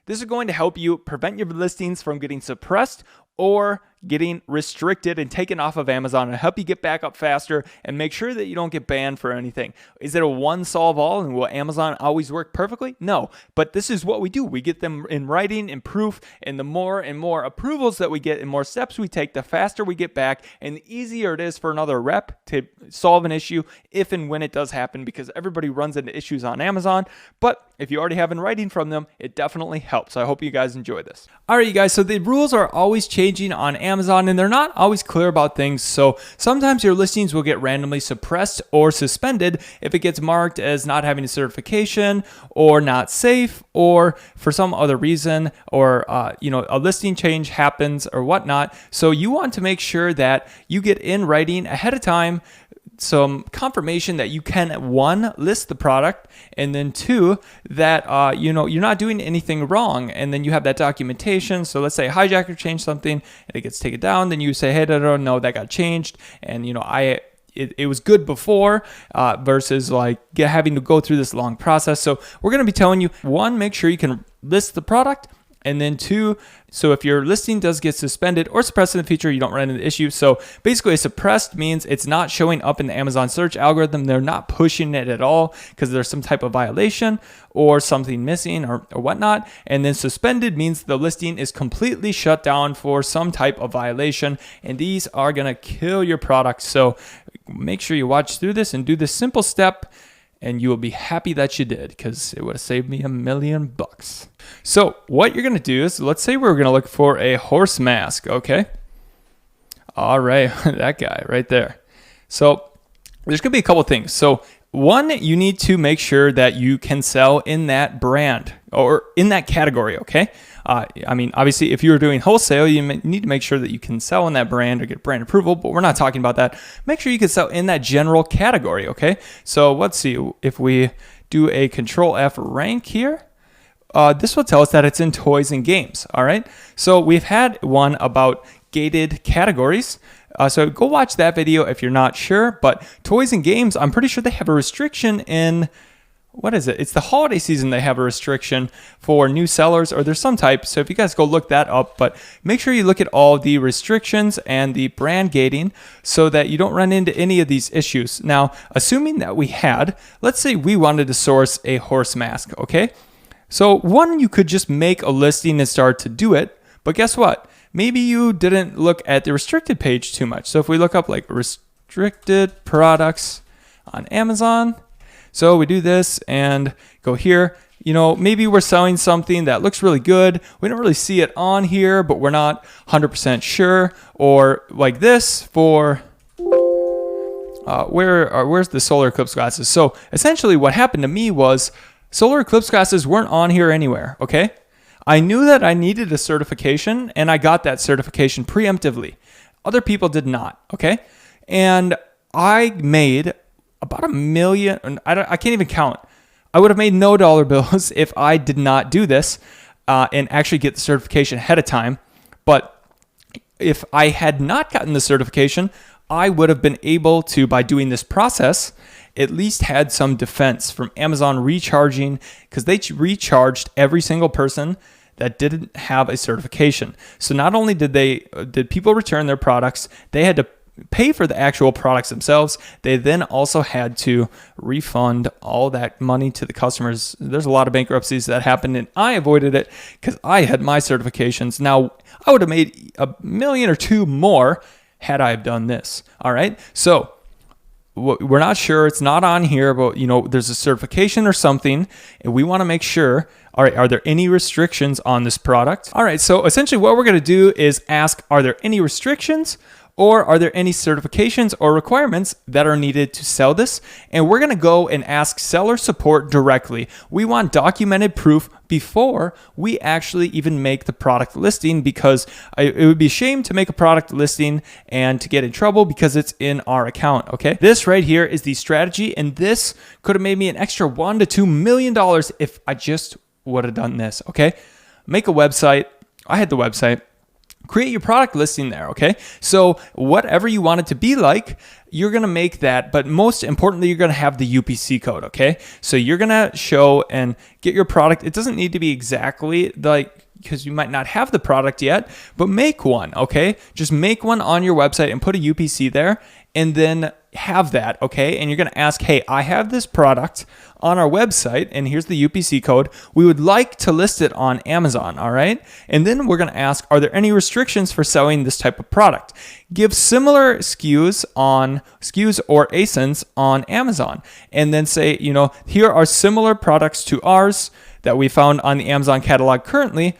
This is going to help you prevent your listings from getting suppressed or getting restricted and taken off of Amazon, and help you get back up faster and make sure that you don't get banned for anything. Is it a one solve all, and will Amazon always work perfectly? No, but this is what we do. We get them in writing and proof, and the more and more approvals that we get and more steps we take, the faster we get back and the easier it is for another rep to solve an issue if and when it does happen, because everybody runs into issues on Amazon. But if you already have in writing from them, it definitely helps. I hope you guys enjoy this. All right, you guys, so the rules are always changing on Amazon, and they're not always clear about things. So sometimes your listings will get randomly suppressed or suspended if it gets marked as not having a certification or not safe, or for some other reason, or a listing change happens or whatnot. So you want to make sure that you get in writing ahead of time some confirmation that you can, one, list the product, and then two, that you're not doing anything wrong, and then you have that documentation. So let's say a hijacker changed something and it gets taken down, then you say, hey, no, that got changed, and it was good before, versus like having to go through this long process. So we're going to be telling you, one, make sure you can list the product. And then two, so if your listing does get suspended or suppressed in the future, you don't run into the issue. So basically, suppressed means it's not showing up in the Amazon search algorithm. They're not pushing it at all because there's some type of violation or something missing or whatnot. And then suspended means the listing is completely shut down for some type of violation. And these are going to kill your product. So make sure you watch through this and do this simple step, and you will be happy that you did, because it would have saved me $1 million. So what you're going to do is, let's say we're going to look for a horse mask, okay? All right, that guy right there. So there's going to be a couple things. So one, you need to make sure that you can sell in that brand or in that category, okay? Obviously, if you were doing wholesale, you need to make sure that you can sell in that brand or get brand approval, but we're not talking about that. Make sure you can sell in that general category, okay? So let's see, if we do a Control F rank here, this will tell us that it's in toys and games, all right? So we've had one about gated categories. So go watch that video if you're not sure, but toys and games, I'm pretty sure they have a restriction in, what is it? It's the holiday season. They have a restriction for new sellers, or there's some type. So if you guys go look that up, but make sure you look at all the restrictions and the brand gating so that you don't run into any of these issues. Now, assuming that we had, let's say we wanted to source a horse mask, okay? So one, you could just make a listing and start to do it, but guess what? Maybe you didn't look at the restricted page too much. So if we look up like restricted products on Amazon, so we do this and go here, maybe we're selling something that looks really good. We don't really see it on here, but we're not 100% sure. Or like this for, where's the solar eclipse glasses? So essentially what happened to me was solar eclipse glasses weren't on here anywhere, okay? I knew that I needed a certification, and I got that certification preemptively. Other people did not, okay? And I made about $1 million. I can't even count. I would have made no dollar bills if I did not do this and actually get the certification ahead of time. But if I had not gotten the certification, I would have been able to, by doing this process, at least had some defense from Amazon recharging, because they recharged every single person that didn't have a certification. So not only did people return their products, they had to pay for the actual products themselves. They then also had to refund all that money to the customers. There's a lot of bankruptcies that happened, and I avoided it because I had my certifications. Now, I would have made $1 million or $2 million more had I have done this. All right. So we're not sure. It's not on here, but there's a certification or something, and we want to make sure. All right, are there any restrictions on this product? All right, so essentially what we're going to do is ask, are there any restrictions, or are there any certifications or requirements that are needed to sell this? And we're going to go and ask seller support directly. We want documented proof before we actually even make the product listing, because it would be a shame to make a product listing and to get in trouble because it's in our account, okay? This right here is the strategy, and this could have made me an extra $1 to $2 million if I just would have done this, okay? Make a website. I had the website. create your product listing there, okay? So whatever you want it to be like, you're gonna make that, but most importantly, you're gonna have the UPC code, okay? So you're gonna show and get your product. It doesn't need to be exactly like, because you might not have the product yet, but make one, okay? Just make one on your website and put a UPC there, and then have that, okay? And you're gonna ask, hey, I have this product on our website, and here's the UPC code. We would like to list it on Amazon, all right? And then we're gonna ask, are there any restrictions for selling this type of product? Give similar SKUs or ASINs on Amazon, and then say, you know, here are similar products to ours that we found on the Amazon catalog currently.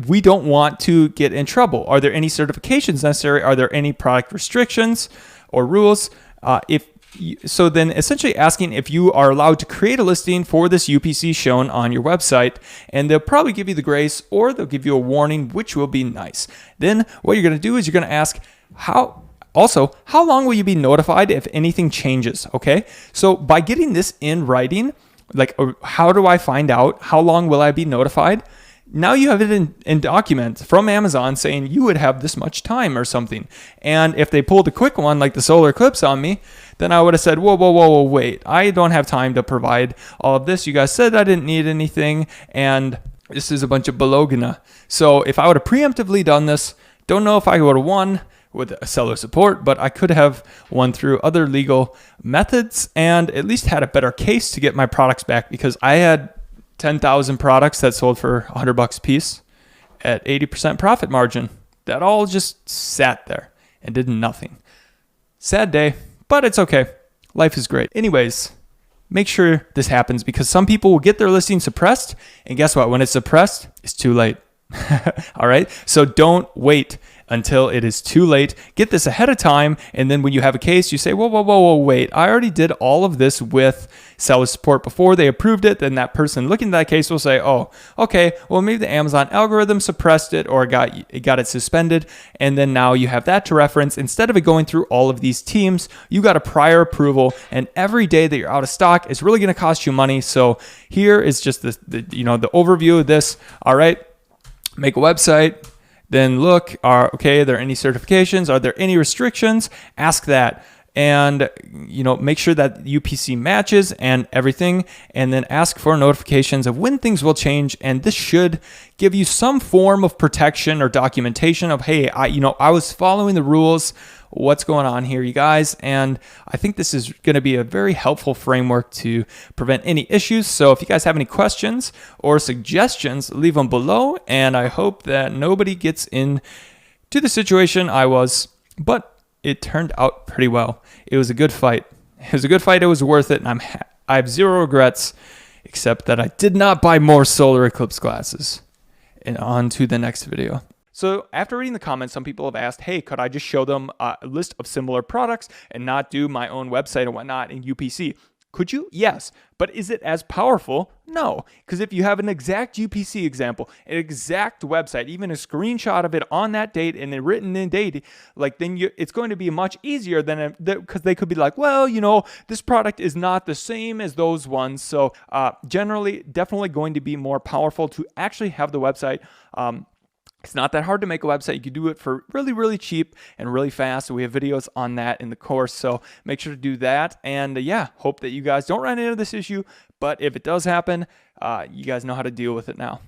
We don't want to get in trouble. Are there any certifications necessary? Are there any product restrictions or rules? So then essentially asking if you are allowed to create a listing for this UPC shown on your website, and they'll probably give you the grace, or they'll give you a warning, which will be nice. Then what you're going to do is you're going to ask how long will you be notified if anything changes, okay? So by getting this in writing, like how do I find out how long will I be notified? Now you have it in document from Amazon saying you would have this much time or something. And if they pulled a quick one like the solar eclipse on me, then I would have said, whoa, wait, I don't have time to provide all of this. You guys said I didn't need anything, and this is a bunch of balogana. So if I would have preemptively done this, don't know if I would have won with seller support, but I could have won through other legal methods and at least had a better case to get my products back, because I had 10,000 products that sold for $100 a piece at 80% profit margin. That all just sat there and did nothing. Sad day, but it's okay. Life is great. Anyways, make sure this happens, because some people will get their listing suppressed, and guess what? When it's suppressed, it's too late. All right. So don't wait until it is too late. Get this ahead of time. And then when you have a case, you say, whoa, wait, I already did all of this with seller support before they approved it. Then that person looking at that case will say, oh, okay, well, maybe the Amazon algorithm suppressed it or got it suspended. And then now you have that to reference. Instead of it going through all of these teams, you got a prior approval, and every day that you're out of stock is really going to cost you money. So here is just the overview of this. All right. Make a website, then look, are there any certifications? Are there any restrictions? Ask that. And, make sure that UPC matches and everything, and then ask for notifications of when things will change. And this should give you some form of protection or documentation of, hey, I was following the rules. What's going on here, you guys? And I think this is going to be a very helpful framework to prevent any issues. So if you guys have any questions or suggestions, leave them below. And I hope that nobody gets into the situation I was, but it turned out pretty well. It was a good fight. It was worth it. And I have zero regrets, except that I did not buy more solar eclipse glasses. And on to the next video. So after reading the comments, some people have asked, hey, could I just show them a list of similar products and not do my own website and whatnot in UPC? Could you? Yes. But is it as powerful? No. Because if you have an exact UPC example, an exact website, even a screenshot of it on that date and then written in date, it's going to be much easier than, because they could be like, well, this product is not the same as those ones. So generally, definitely going to be more powerful to actually have the website. It's not that hard to make a website. You can do it for really, really cheap and really fast. We have videos on that in the course, so make sure to do that. And hope that you guys don't run into this issue. But if it does happen, you guys know how to deal with it now.